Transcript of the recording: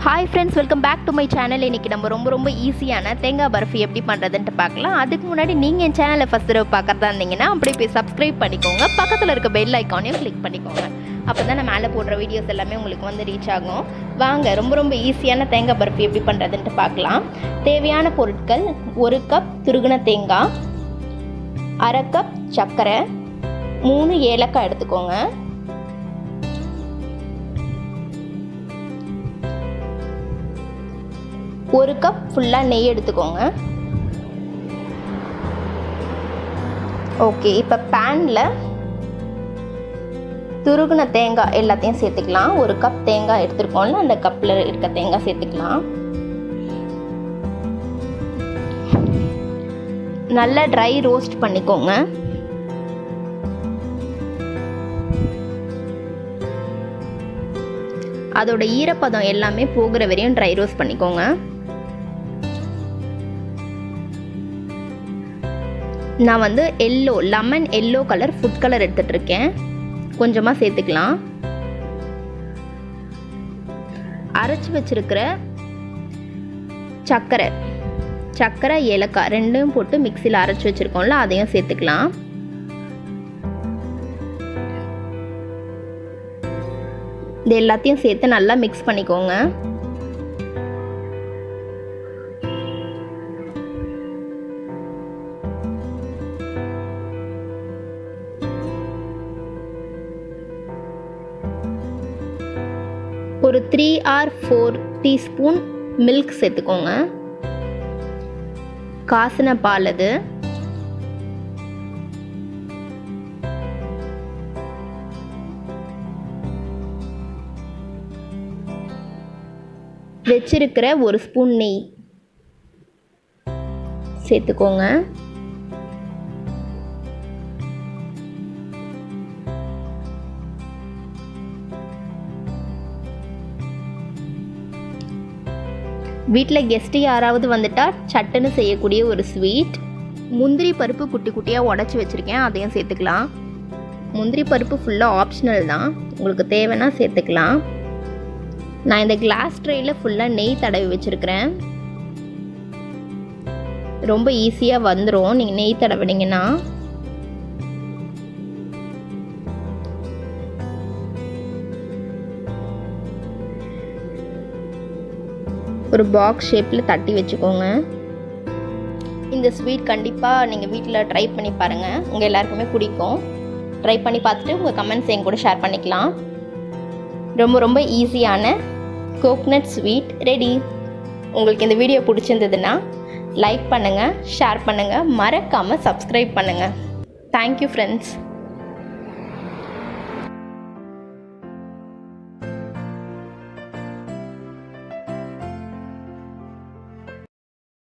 Hi friends, welcome back to my channel. இன்றைக்கி நம்ம ரொம்ப ஈஸியான தேங்காய் பர்ஃபி எப்படி பண்ணுறதுன்ட்டு பார்க்கலாம். அதுக்கு முன்னாடி நீங்கள் என் சேனலை ஃபஸ்ட் தடவை பார்க்குறதா இருந்தீங்கன்னா அப்படியே போய் சப்ஸ்கிரைப் பண்ணிக்கோங்க. பக்கத்தில் இருக்க பெல் ஐக்கானையும் கிளிக் பண்ணிக்கோங்க. அப்போ தான் நான் மேலே போடுற வீடியோஸ் எல்லாமே உங்களுக்கு வந்து ரீச் ஆகும். வாங்க ரொம்ப ஈஸியான தேங்காய் பர்ஃபி எப்படி பண்ணுறதுன்ட்டு பார்க்கலாம். தேவையான பொருட்கள்: 1 கப் துருகின தேங்காய், 1/2 கப் சர்க்கரை, 3 ஏலக்காய் எடுத்துக்கோங்க, 1 கப் ஃபுல்லாக நெய் எடுத்துக்கோங்க. ஓகே, இப்போ பேனில் துருகின தேங்காய் எல்லாத்தையும் சேர்த்துக்கலாம். 1 கப் தேங்காய் எடுத்துருக்கோம்ல, அந்த கப்பில் இருக்க தேங்காய் சேர்த்துக்கலாம். நல்லா ட்ரை ரோஸ்ட் பண்ணிக்கோங்க. அதோட ஈரப்பதம் எல்லாமே போகிற வரையும் ட்ரை ரோஸ்ட் பண்ணிக்கோங்க. நான் வந்து lemon yellow colour food colour எடுத்துகிட்டு இருக்கேன். கொஞ்சமாக சேர்த்துக்கலாம். அரைச்சி வச்சிருக்கிற சர்க்கரை ஏலக்காய் ரெண்டும் போட்டு மிக்சியில் அரைச்சி வச்சுருக்கோம்ல, அதையும் சேர்த்துக்கலாம். இது எல்லாத்தையும் சேர்த்து நல்லா மிக்ஸ் பண்ணிக்கோங்க. ஒரு 3 or 4 டீஸ்பூன் மில்க் சேர்த்துக்கோங்க. காசின பால் அது. வச்சிருக்கிற 1 ஸ்பூன் நெய் சேர்த்துக்கோங்க. வீட்டில் கெஸ்ட்டு யாராவது வந்துட்டால் சட்டுன்னு செய்யக்கூடிய ஒரு ஸ்வீட். முந்திரி பருப்பு குட்டி குட்டியாக உடச்சி வச்சுருக்கேன், அதையும் சேர்த்துக்கலாம். முந்திரி பருப்பு ஃபுல்லாக ஆப்ஷனல் தான், உங்களுக்கு தேவைன்னா சேர்த்துக்கலாம். நான் இந்த கிளாஸ் ட்ரேயில் ஃபுல்லாக நெய் தடவி வச்சுருக்கிறேன். ரொம்ப ஈஸியாக வந்துடும் நீங்கள் நெய் தடவினீங்கன்னா. ஒரு பாக்ஸ் ஷேப்பில் தட்டி வச்சுக்கோங்க. இந்த ஸ்வீட் கண்டிப்பாக நீங்கள் வீட்டில் ட்ரை பண்ணி பாருங்கள், உங்கள் எல்லாருக்குமே பிடிக்கும். ட்ரை பண்ணி பார்த்துட்டு உங்கள் கமெண்ட்ஸ் என் கூட ஷேர் பண்ணிக்கலாம். ரொம்ப ஈஸியான கோகனட் ஸ்வீட் ரெடி. உங்களுக்கு இந்த வீடியோ பிடிச்சிருந்ததுன்னா லைக் பண்ணுங்கள், ஷேர் பண்ணுங்கள், மறக்காமல் சப்ஸ்கிரைப் பண்ணுங்கள். Thank you friends.